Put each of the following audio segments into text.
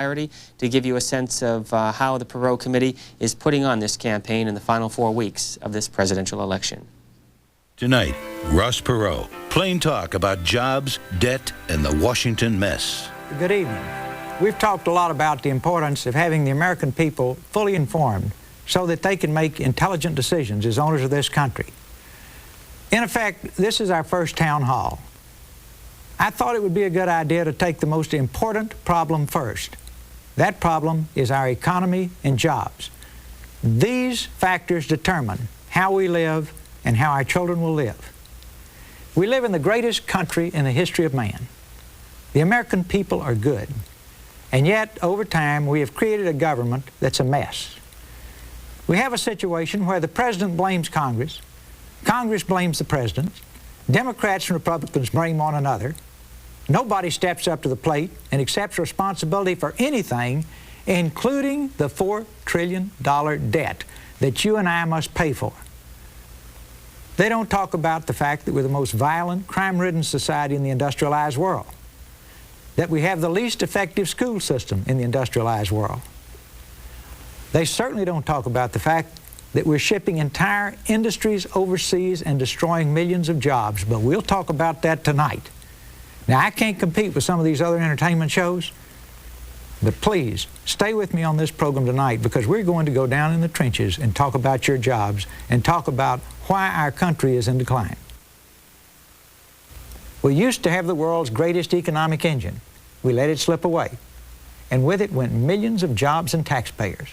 to give you a sense of how the Perot Committee is putting on this campaign in the final 4 weeks of this presidential election. Tonight, Ross Perot, plain talk about jobs, debt, and the Washington mess. Good evening. We've talked a lot about the importance of having the American people fully informed so that they can make intelligent decisions as owners of this country. In effect, this is our first town hall. I thought it would be a good idea to take the most important problem first. That problem is our economy and jobs. These factors determine how we live and how our children will live. We live in the greatest country in the history of man. The American people are good. And yet, over time, we have created a government that's a mess. We have a situation where the President blames Congress, Congress blames the President, Democrats and Republicans blame one another. Nobody steps up to the plate and accepts responsibility for anything, including the $4 trillion debt that you and I must pay for. They don't talk about the fact that we're the most violent, crime-ridden society in the industrialized world, that we have the least effective school system in the industrialized world. They certainly don't talk about the fact that we're shipping entire industries overseas and destroying millions of jobs, but we'll talk about that tonight. Now, I can't compete with some of these other entertainment shows, but please, stay with me on this program tonight because we're going to go down in the trenches and talk about your jobs and talk about why our country is in decline. We used to have the world's greatest economic engine. We let it slip away, and with it went millions of jobs and taxpayers.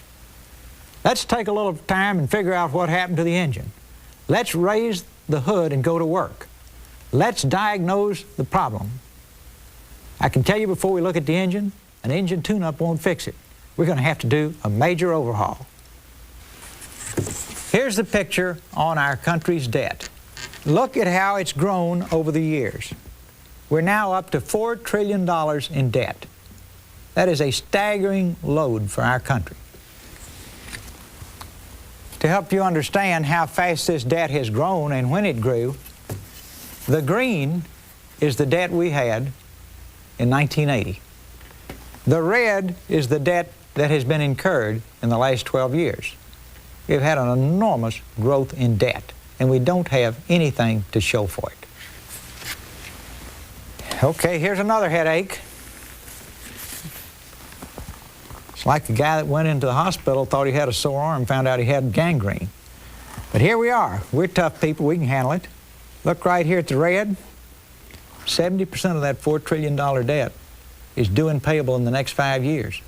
Let's take a little time and figure out what happened to the engine. Let's raise the hood and go to work. Let's diagnose the problem. I can tell you before we look at the engine, an engine tune-up won't fix it. We're going to have to do a major overhaul. Here's the picture on our country's debt. Look at how it's grown over the years. We're now up to $4 trillion in debt. That is a staggering load for our country. To help you understand how fast this debt has grown and when it grew, the green is the debt we had in 1980. The red is the debt that has been incurred in the last 12 years. We've had an enormous growth in debt, and we don't have anything to show for it. Okay, here's another headache. It's like the guy that went into the hospital, thought he had a sore arm, found out he had gangrene. But here we are. We're tough people. We can handle it. Look right here at the red. 70% of that $4 trillion debt is due and payable in the next 5 years.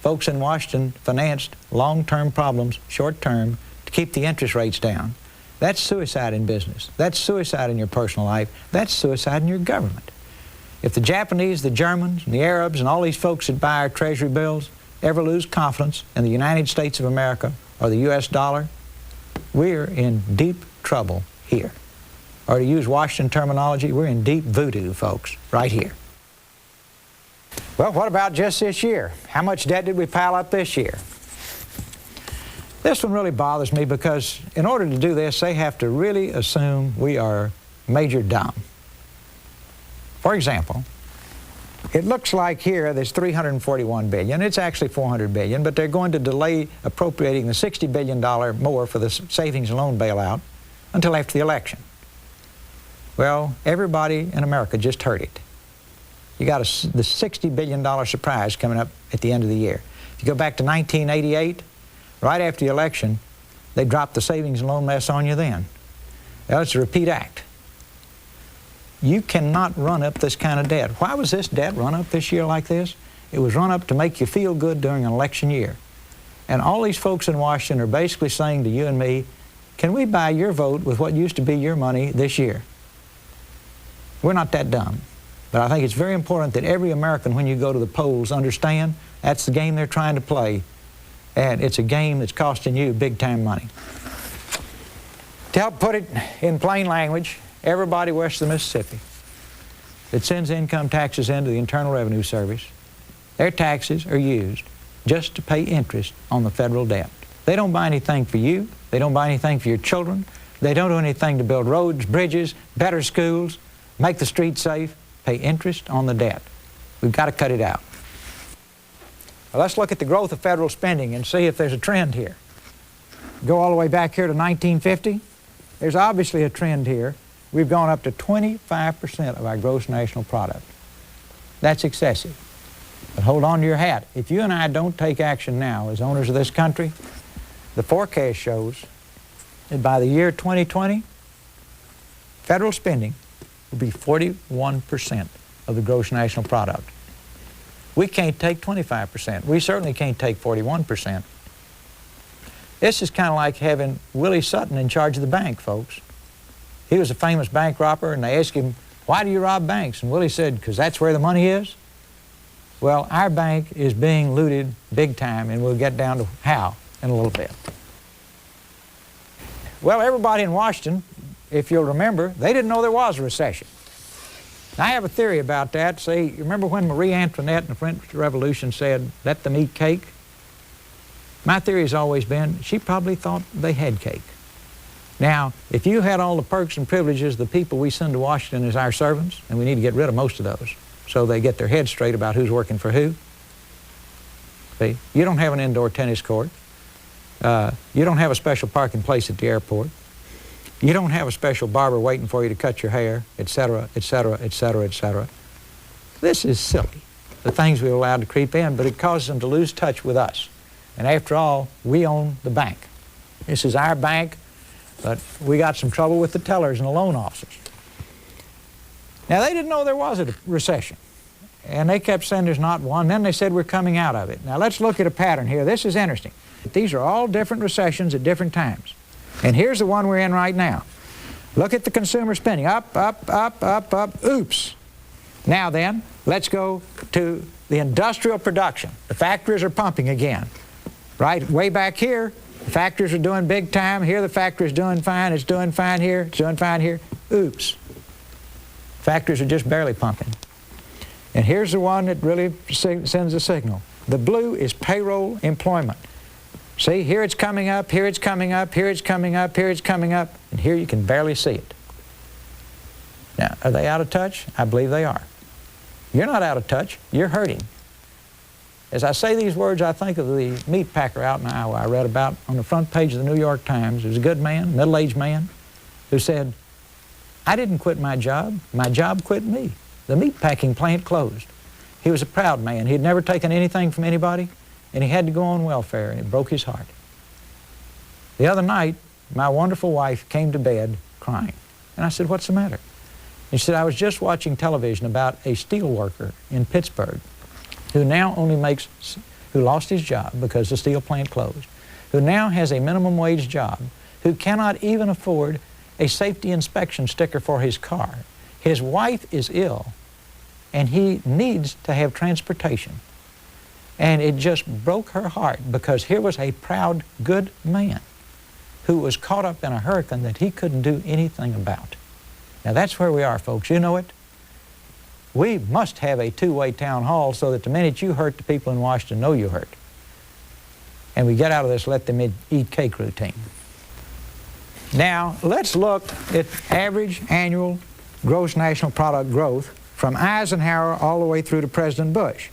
Folks in Washington financed long-term problems, short-term, to keep the interest rates down. That's suicide in business. That's suicide in your personal life. That's suicide in your government. If the Japanese, the Germans, and the Arabs, and all these folks that buy our treasury bills ever lose confidence in the United States of America or the U.S. dollar, we're in deep trouble here. Or to use Washington terminology, we're in deep voodoo, folks, right here. Well, what about just this year? How much debt did we pile up this year? This one really bothers me because in order to do this, they have to really assume we are major dumb. For example, it looks like here there's $341 billion. It's actually $400 billion, but they're going to delay appropriating the $60 billion more for the savings and loan bailout until after the election. Well, everybody in America just heard it. You got the $60 billion surprise coming up at the end of the year. If you go back to 1988, right after the election, they dropped the savings and loan mess on you then. Well, it's a repeat act. You cannot run up this kind of debt. Why was this debt run up this year like this? It was run up to make you feel good during an election year. And all these folks in Washington are basically saying to you and me, can we buy your vote with what used to be your money this year? We're not that dumb. But I think it's very important that every American, when you go to the polls, understand that's the game they're trying to play, and it's a game that's costing you big-time money. To help put it in plain language, everybody west of the Mississippi that sends income taxes into the Internal Revenue Service, their taxes are used just to pay interest on the federal debt. They don't buy anything for you. They don't buy anything for your children. They don't do anything to build roads, bridges, better schools, make the streets safe, pay interest on the debt. We've got to cut it out. Now, let's look at the growth of federal spending and see if there's a trend here. Go all the way back here to 1950. There's obviously a trend here. We've gone up to 25% of our gross national product. That's excessive. But hold on to your hat. If you and I don't take action now as owners of this country, the forecast shows that by the year 2020, federal spending will be 41% of the gross national product. We can't take 25%. We certainly can't take 41%. This is kind of like having Willie Sutton in charge of the bank, folks. He was a famous bank robber, and they asked him, why do you rob banks? And Willie said, because that's where the money is. Well, our bank is being looted big time, and we'll get down to how in a little bit. Well, everybody in Washington, if you'll remember, they didn't know there was a recession. I have a theory about that. See, remember when Marie Antoinette in the French Revolution said, let them eat cake? My theory has always been, she probably thought they had cake. Now, if you had all the perks and privileges the people we send to Washington as our servants, and we need to get rid of most of those, so they get their heads straight about who's working for who. See, you don't have an indoor tennis court. You don't have a special parking place at the airport. You don't have a special barber waiting for you to cut your hair, etc., etc., etc., etc. This is silly, the things we're allowed to creep in, but it causes them to lose touch with us. And after all, we own the bank. This is our bank, but we got some trouble with the tellers and the loan officers. Now, they didn't know there was a recession, and they kept saying there's not one. Then they said we're coming out of it. Now, let's look at a pattern here. This is interesting. These are all different recessions at different times. And here's the one we're in right now. Look at the consumer spending. Up, up, up, up, up. Oops. Now then, let's go to the industrial production. The factories are pumping again. Right? Way back here, the factories are doing big time. Here the factory's doing fine. It's doing fine here. It's doing fine here. Oops. Factories are just barely pumping. And here's the one that really sends a signal. The blue is payroll employment. See, here it's coming up, here it's coming up, here it's coming up, here it's coming up, and here you can barely see it. Now, are they out of touch? I believe they are. You're not out of touch. You're hurting. As I say these words, I think of the meat packer out in Iowa I read about on the front page of the New York Times. He was a good man, middle-aged man, who said, I didn't quit my job quit me. The meat packing plant closed. He was a proud man. He'd never taken anything from anybody, and he had to go on welfare, and it broke his heart. The other night, my wonderful wife came to bed crying, and I said, what's the matter? And she said, I was just watching television about a steel worker in Pittsburgh who now who lost his job because the steel plant closed, who now has a minimum wage job, who cannot even afford a safety inspection sticker for his car. His wife is ill, and he needs to have transportation. And it just broke her heart because here was a proud, good man who was caught up in a hurricane that he couldn't do anything about. Now that's where we are, folks. You know it. We must have a two-way town hall so that the minute you hurt, the people in Washington know you hurt. And we get out of this let them eat cake routine. Now, let's look at average annual gross national product growth from Eisenhower all the way through to President Bush.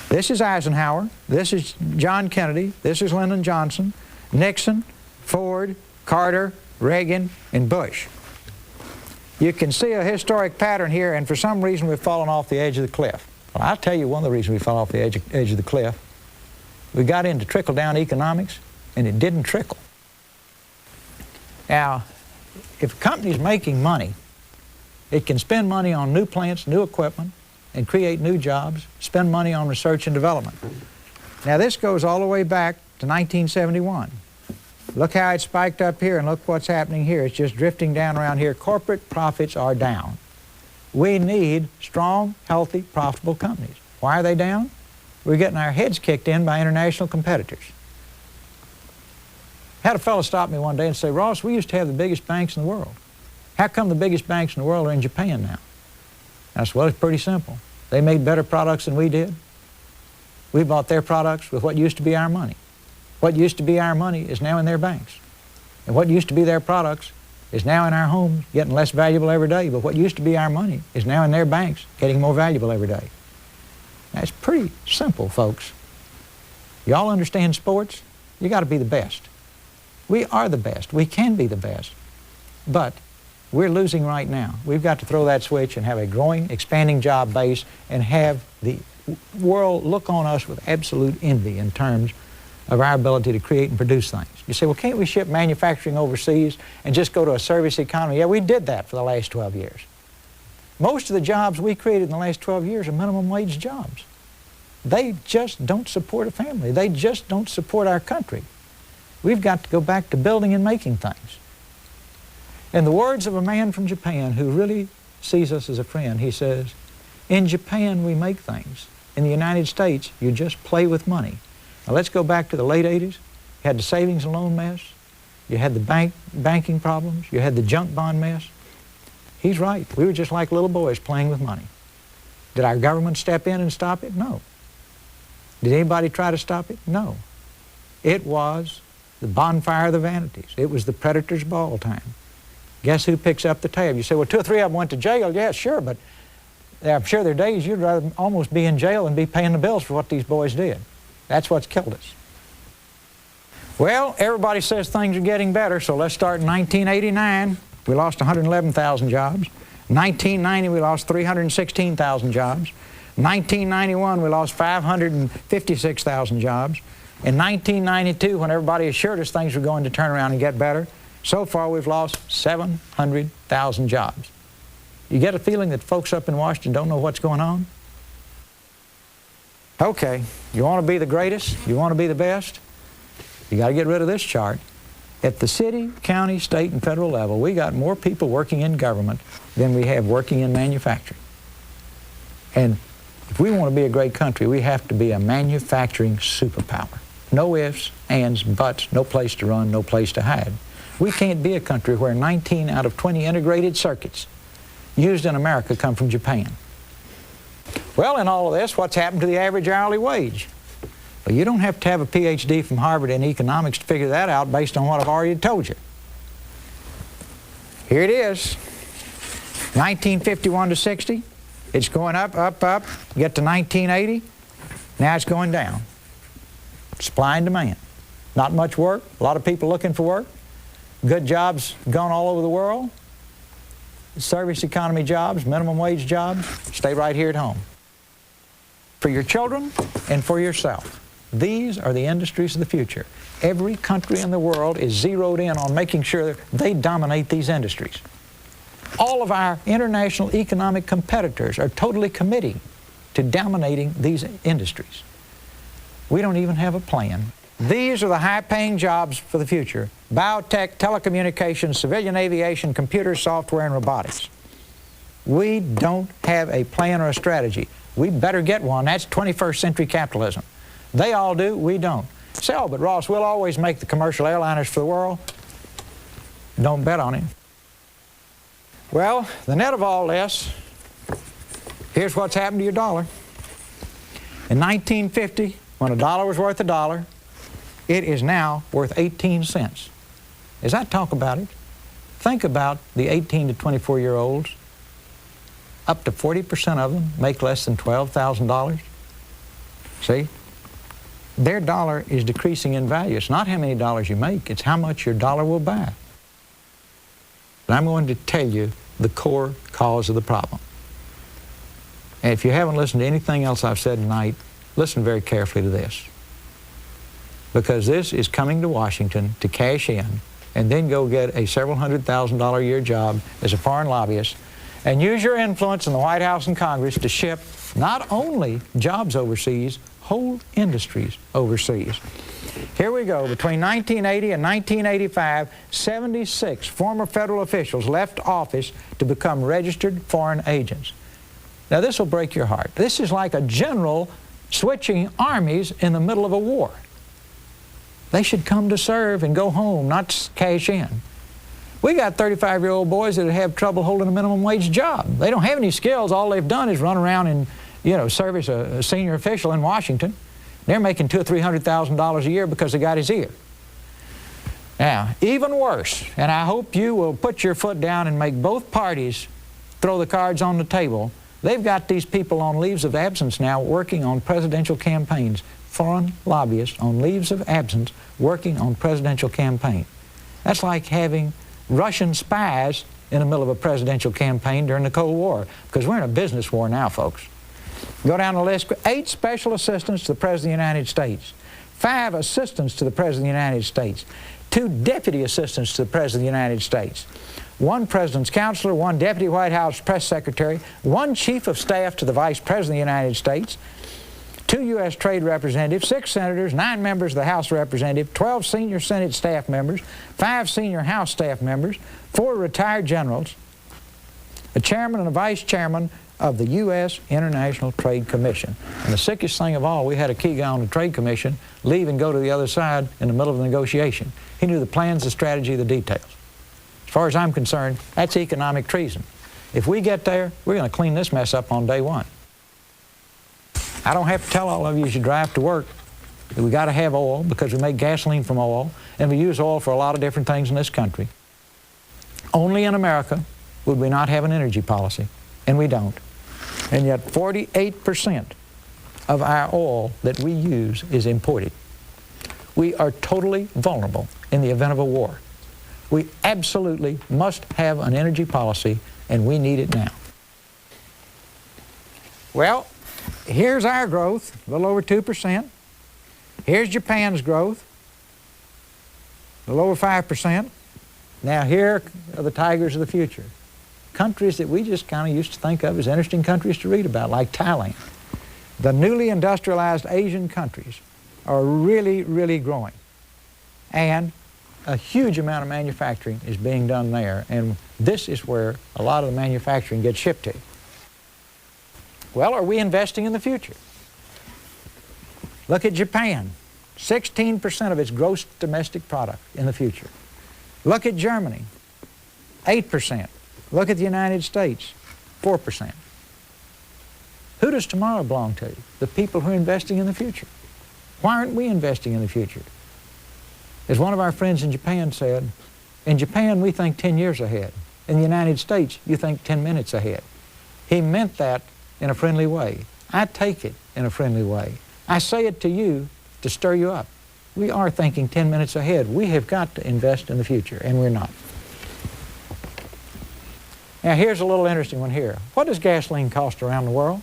This is Eisenhower, this is John Kennedy, this is Lyndon Johnson, Nixon, Ford, Carter, Reagan, and Bush. You can see a historic pattern here, and for some reason we've fallen off the edge of the cliff. Well, I'll tell you one of the reasons we fell off the edge of the cliff. We got into trickle-down economics, and it didn't trickle. Now, if a company's making money, it can spend money on new plants, new equipment, and create new jobs, spend money on research and development. Now, this goes all the way back to 1971. Look how it spiked up here, and look what's happening here. It's just drifting down around here. Corporate profits are down. We need strong, healthy, profitable companies. Why are they down? We're getting our heads kicked in by international competitors. I had a fellow stop me one day and say, Ross, we used to have the biggest banks in the world. How come the biggest banks in the world are in Japan now? I said, well, it's pretty simple. They made better products than we did. We bought their products with what used to be our money. What used to be our money is now in their banks. And what used to be their products is now in our homes, getting less valuable every day. But what used to be our money is now in their banks, getting more valuable every day. Now, it's pretty simple, folks. Y'all understand sports? You got to be the best. We are the best. We can be the best. But we're losing right now. We've got to throw that switch and have a growing, expanding job base and have the world look on us with absolute envy in terms of our ability to create and produce things. You say, well, can't we ship manufacturing overseas and just go to a service economy? Yeah, we did that for the last 12 years. Most of the jobs we created in the last 12 years are minimum wage jobs. They just don't support a family. They just don't support our country. We've got to go back to building and making things. In the words of a man from Japan who really sees us as a friend, he says, in Japan we make things. In the United States, you just play with money. Now let's go back to the late 80s. You had the savings and loan mess. You had the banking problems. You had the junk bond mess. He's right. We were just like little boys playing with money. Did our government step in and stop it? No. Did anybody try to stop it? No. It was the bonfire of the vanities. It was the predator's ball time. Guess who picks up the tab? You say, well, 2 or 3 of them went to jail. Yeah, sure, but I'm sure there are days you'd rather almost be in jail than be paying the bills for what these boys did. That's what's killed us. Well, everybody says things are getting better, so let's start in 1989. We lost 111,000 jobs. 1990, we lost 316,000 jobs. 1991, we lost 556,000 jobs. In 1992, when everybody assured us things were going to turn around and get better, so far we've lost 700,000 jobs. You get a feeling that folks up in Washington don't know what's going on? Okay, you want to be the greatest? You want to be the best? You got to get rid of this chart. At the city, county, state, and federal level, we got more people working in government than we have working in manufacturing. And if we want to be a great country, we have to be a manufacturing superpower. No ifs, ands, buts, no place to run, no place to hide. We can't be a country where 19 out of 20 integrated circuits used in America come from Japan. Well, in all of this, what's happened to the average hourly wage? Well, you don't have to have a PhD from Harvard in economics to figure that out based on what I've already told you. Here it is, 1951 to 60. It's going up, up, up. You get to 1980, now it's going down. Supply and demand. Not much work, a lot of people looking for work. Good jobs gone all over the world. Service economy jobs, minimum wage jobs, stay right here at home. For your children and for yourself. These are the industries of the future. Every country in the world is zeroed in on making sure they dominate these industries. All of our international economic competitors are totally committing to dominating these industries. We don't even have a plan. These are the high-paying jobs for the future: biotech, telecommunications, civilian aviation, computer software, and robotics. We don't have a plan or a strategy. We better get one. That's 21st century capitalism. They all do, we don't. Say, oh, but Ross, we'll always make the commercial airliners for the world. Don't bet on it. Well, the net of all this, here's what's happened to your dollar. In 1950, when a dollar was worth $1, it is now worth 18 cents. As I talk about it, think about the 18 to 24-year-olds. Up to 40% of them make less than $12,000. See? Their dollar is decreasing in value. It's not how many dollars you make, it's how much your dollar will buy. And I'm going to tell you the core cause of the problem. And if you haven't listened to anything else I've said tonight, listen very carefully to this. Because this is coming to Washington to cash in and then go get a several $100,000 a year job as a foreign lobbyist and use your influence in the White House and Congress to ship not only jobs overseas, whole industries overseas. Here we go. Between 1980 and 1985, 76 former federal officials left office to become registered foreign agents. Now, this will break your heart. This is like a general switching armies in the middle of a war. They should come to serve and go home, not cash in. We got 35-year-old boys that have trouble holding a minimum wage job. They don't have any skills. All they've done is run around and, service a senior official in Washington. They're making $200,000 or $300,000 a year because they got his ear. Now, even worse, and I hope you will put your foot down and make both parties throw the cards on the table, they've got these people on leaves of absence now working on presidential campaigns foreign lobbyists on leaves of absence working on presidential campaign. That's like having Russian spies in the middle of a presidential campaign during the Cold War, because we're in a business war now, folks. Go down the list. 8 special assistants to the President of the United States, 5 assistants to the President of the United States, 2 deputy assistants to the President of the United States, 1 President's counselor, 1 deputy White House press secretary, 1 chief of staff to the Vice President of the United States, 2 U.S. trade representatives, 6 senators, 9 members of the House of Representatives, 12 senior Senate staff members, 5 senior House staff members, 4 retired generals, a chairman and a vice chairman of the U.S. International Trade Commission. And the sickest thing of all, we had a key guy on the Trade Commission leave and go to the other side in the middle of the negotiation. He knew the plans, the strategy, the details. As far as I'm concerned, that's economic treason. If we get there, we're going to clean this mess up on day one. I don't have to tell all of you as you drive to work that we got to have oil because we make gasoline from oil, and we use oil for a lot of different things in this country. Only in America would we not have an energy policy, and we don't. And yet 48% of our oil that we use is imported. We are totally vulnerable in the event of a war. We absolutely must have an energy policy, and we need it now. Well, here's our growth, a little over 2%. Here's Japan's growth, a little over 5%. Now here are the tigers of the future. Countries that we just kind of used to think of as interesting countries to read about, like Thailand. The newly industrialized Asian countries are really, really growing. And a huge amount of manufacturing is being done there, and this is where a lot of the manufacturing gets shipped to. Well, are we investing in the future? Look at Japan, 16% of its gross domestic product in the future. Look at Germany, 8%. Look at the United States, 4%. Who does tomorrow belong to? The people who are investing in the future. Why aren't we investing in the future? As one of our friends in Japan said, in Japan we think 10 years ahead. In the United States, you think 10 minutes ahead. He meant that in a friendly way. I take it in a friendly way. I say it to you to stir you up. We are thinking 10 minutes ahead. We have got to invest in the future, and we're not. Now here's a little interesting one here. What does gasoline cost around the world?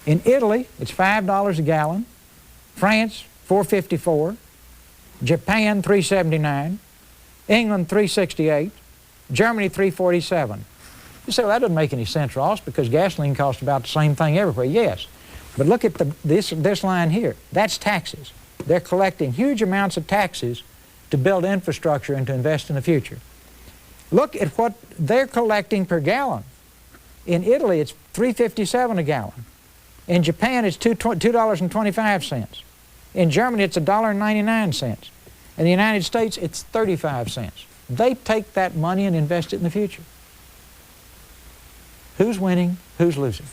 In Italy, it's $5 a gallon. France, $4.54. Japan, $3.79. England, $3.68. Germany, $3.47. You say, well, that doesn't make any sense, Ross, because gasoline costs about the same thing everywhere. Yes, but look at this line here. That's taxes. They're collecting huge amounts of taxes to build infrastructure and to invest in the future. Look at what they're collecting per gallon. In Italy, it's $3.57 a gallon. In Japan, it's $2.25. In Germany, it's $1.99. In the United States, it's 35 cents. They take that money and invest it in the future. Who's winning? Who's losing?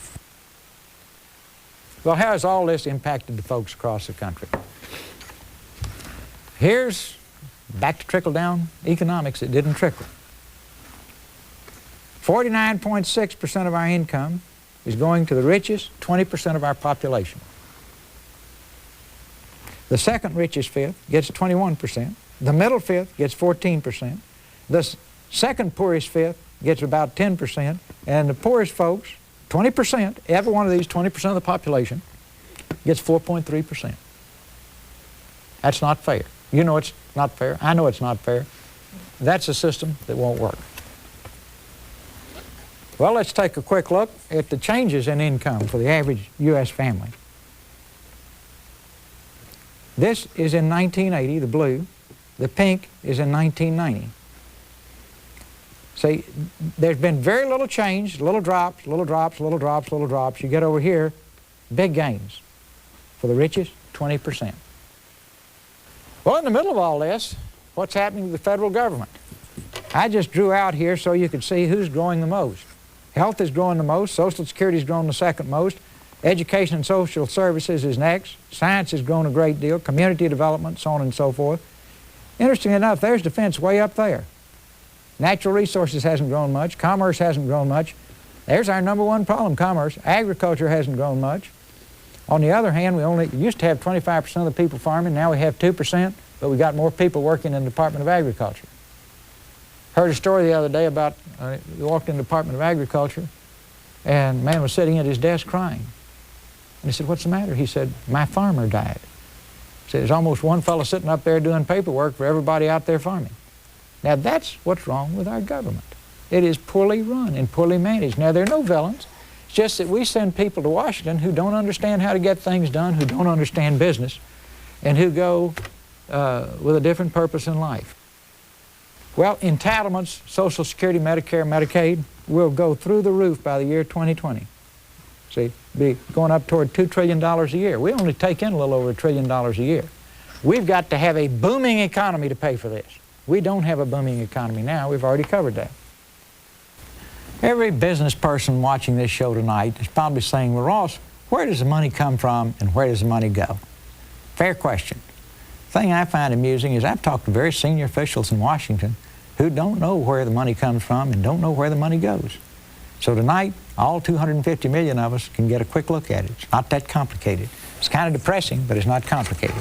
Well, how has all this impacted the folks across the country? Here's back to trickle-down economics. It didn't trickle. 49.6% of our income is going to the richest 20% of our population. The second richest fifth gets 21%. The middle fifth gets 14%. The second poorest fifth gets about 10%. And the poorest folks, 20%, every one of these 20% of the population, gets 4.3%. That's not fair. You know it's not fair. I know it's not fair. That's a system that won't work. Well, let's take a quick look at the changes in income for the average U.S. family. This is in 1980, the blue. The pink is in 1990. See, there's been very little change, little drops, little drops, little drops, little drops. You get over here, big gains. For the richest, 20%. Well, in the middle of all this, what's happening to the federal government? I just drew out here so you could see who's growing the most. Health is growing the most, Social Security is growing the second most, education and social services is next, science has grown a great deal, community development, so on and so forth. Interestingly enough, there's defense way up there. Natural resources hasn't grown much, commerce hasn't grown much. There's our number one problem, commerce. Agriculture hasn't grown much. On the other hand, we only used to have 25% of the people farming. Now we have 2%, but we got more people working in the Department of Agriculture. Heard a story the other day about, we walked in the Department of Agriculture, and a man was sitting at his desk crying. And he said, "What's the matter?" He said, "My farmer died." He said, "There's almost one fellow sitting up there doing paperwork for everybody out there farming." Now that's what's wrong with our government. It is poorly run and poorly managed. Now there are no villains. It's just that we send people to Washington who don't understand how to get things done, who don't understand business, and who go with a different purpose in life. Well, entitlements, Social Security, Medicare, Medicaid, will go through the roof by the year 2020. See, be going up toward $2 trillion a year. We only take in a little over $1 trillion a year. We've got to have a booming economy to pay for this. We don't have a booming economy now. We've already covered that. Every business person watching this show tonight is probably saying, "Well, Ross, where does the money come from and where does the money go?" Fair question. The thing I find amusing is I've talked to very senior officials in Washington who don't know where the money comes from and don't know where the money goes. So tonight, all 250 million of us can get a quick look at it. It's not that complicated. It's kind of depressing, but it's not complicated.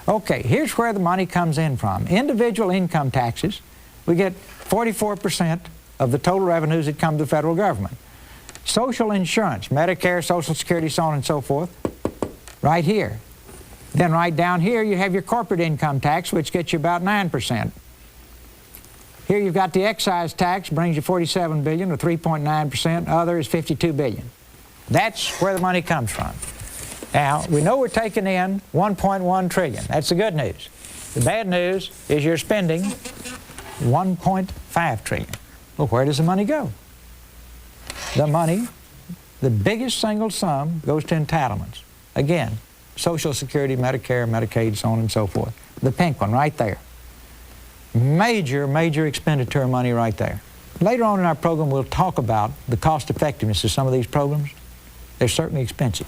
Okay, here's where the money comes in from. Individual income taxes, we get 44% of the total revenues that come to the federal government. Social insurance, Medicare, Social Security, so on and so forth, right here. Then right down here you have your corporate income tax, which gets you about 9%. Here you've got the excise tax, brings you $47 billion or 3.9%. Other is $52 billion. That's where the money comes from. Now, we know we're taking in $1.1 trillion. That's the good news. The bad news is you're spending $1.5 trillion. Well, where does the money go? The money, the biggest single sum, goes to entitlements. Again, Social Security, Medicare, Medicaid, so on and so forth. The pink one right there. Major, major expenditure money right there. Later on in our program, we'll talk about the cost effectiveness of some of these programs. They're certainly expensive.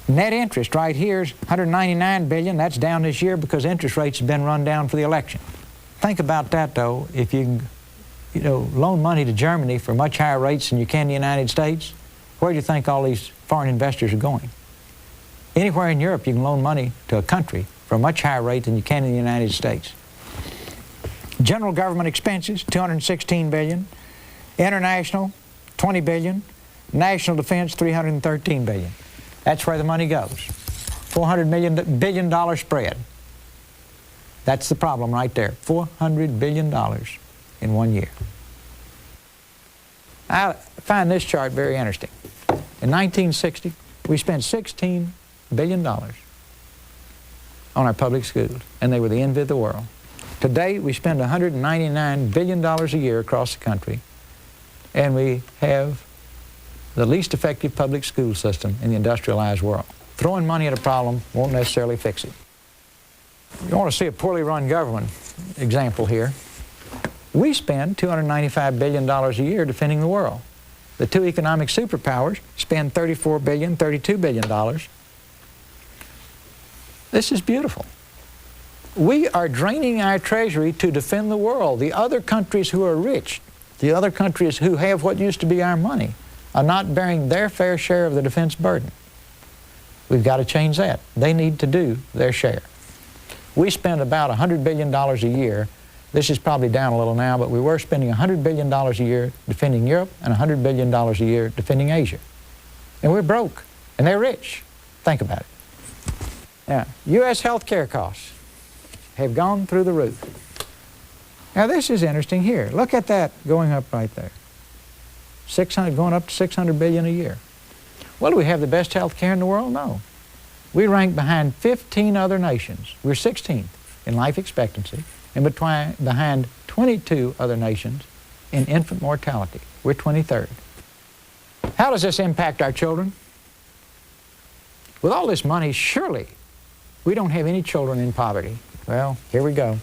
Net interest right here is $199 billion. That's down this year because interest rates have been run down for the election. Think about that, though. If you can, loan money to Germany for much higher rates than you can in the United States, where do you think all these foreign investors are going? Anywhere in Europe, you can loan money to a country for a much higher rate than you can in the United States. General government expenses, $216 billion. International, $20 billion. National defense, $313 billion. That's where the money goes. $400 billion spread. That's the problem right there. $400 billion in 1 year. I find this chart very interesting. In 1960, we spent $16 billion on our public schools, and they were the envy of the world. Today, we spend $199 billion a year across the country, and we have the least effective public school system in the industrialized world. Throwing money at a problem won't necessarily fix it. You want to see a poorly run government example here. We spend $295 billion a year defending the world. The two economic superpowers spend $34 billion, $32 billion. This is beautiful. We are draining our treasury to defend the world. The other countries who are rich, the other countries who have what used to be our money, are not bearing their fair share of the defense burden. We've got to change that. They need to do their share. We spend about $100 billion a year. This is probably down a little now, but we were spending $100 billion a year defending Europe and $100 billion a year defending Asia. And we're broke, and they're rich. Think about it. Now, U.S. health care costs have gone through the roof. Now, this is interesting here. Look at that going up right there. Going up to $600 billion a year. Well, do we have the best health care in the world? No. We rank behind 15 other nations. We're 16th in life expectancy and behind 22 other nations in infant mortality. We're 23rd. How does this impact our children? With all this money, surely we don't have any children in poverty. Well, here we go.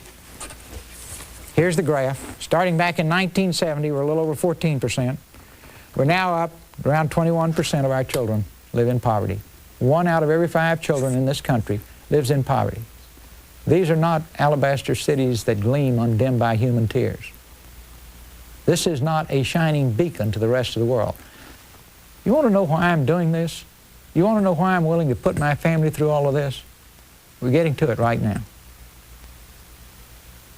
Here's the graph. Starting back in 1970, we're a little over 14%. We're now up around 21% of our children live in poverty. 1 out of every 5 children in this country lives in poverty. These are not alabaster cities that gleam undimmed by human tears. This is not a shining beacon to the rest of the world. You want to know why I'm doing this? You want to know why I'm willing to put my family through all of this? We're getting to it right now.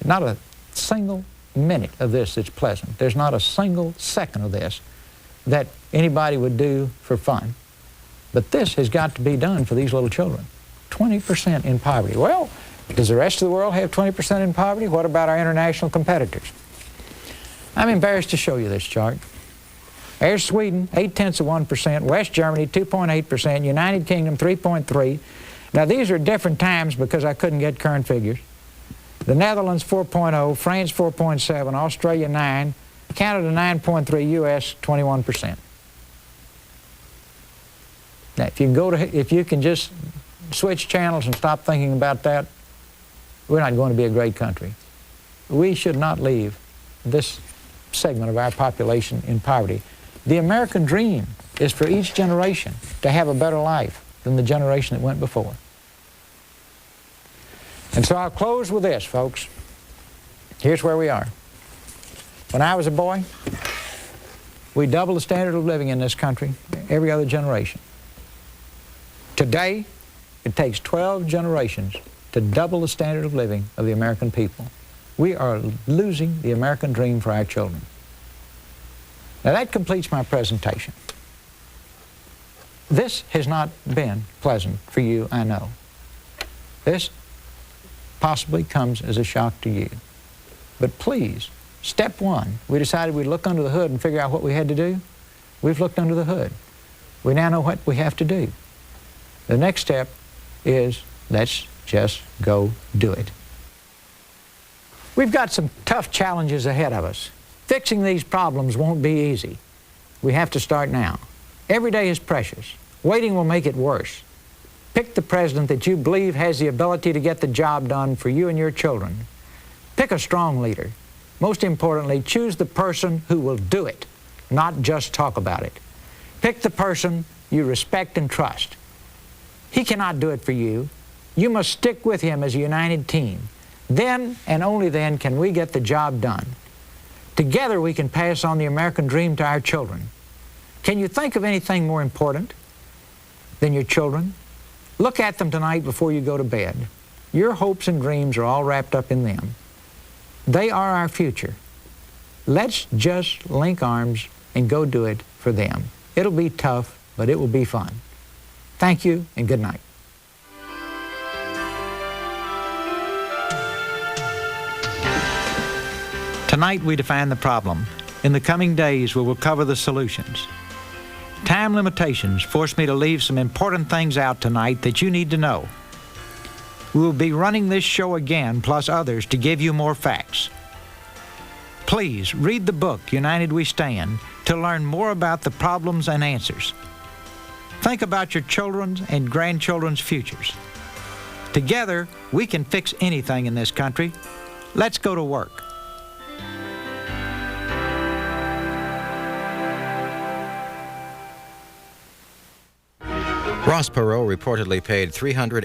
Not a single minute of this that's pleasant. There's not a single second of this that anybody would do for fun. But this has got to be done for these little children. 20% in poverty. Well, does the rest of the world have 20% in poverty? What about our international competitors? I'm embarrassed to show you this chart. There's Sweden, 0.8%, West Germany, 2.8%, United Kingdom, 3.3%. Now, these are different times because I couldn't get current figures. The Netherlands, 4.0%, France, 4.7%, Australia, 9%, Canada, 9.3%, U.S., 21%. Now, if you can just switch channels and stop thinking about that, we're not going to be a great country. We should not leave this segment of our population in poverty. The American dream is for each generation to have a better life than the generation that went before. And so I'll close with this, folks. Here's where we are. When I was a boy, we doubled the standard of living in this country every other generation. Today, it takes 12 generations to double the standard of living of the American people. We are losing the American dream for our children. Now that completes my presentation. This has not been pleasant for you, I know. This possibly comes as a shock to you. But please, step one, we decided we'd look under the hood and figure out what we had to do. We've looked under the hood. We now know what we have to do. The next step is let's just go do it. We've got some tough challenges ahead of us. Fixing these problems won't be easy. We have to start now. Every day is precious. Waiting will make it worse. Pick the president that you believe has the ability to get the job done for you and your children. Pick a strong leader. Most importantly, choose the person who will do it, not just talk about it. Pick the person you respect and trust. He cannot do it for you. You must stick with him as a united team. Then and only then can we get the job done. Together we can pass on the American dream to our children. Can you think of anything more important than your children? Look at them tonight before you go to bed. Your hopes and dreams are all wrapped up in them. They are our future. Let's just link arms and go do it for them. It'll be tough, but it will be fun. Thank you and good night. Tonight we define the problem. In the coming days we will cover the solutions. Time limitations force me to leave some important things out tonight that you need to know. We will be running this show again, plus others, to give you more facts. Please read the book, United We Stand, to learn more about the problems and answers. Think about your children's and grandchildren's futures. Together, we can fix anything in this country. Let's go to work. Ross Perot reportedly paid $300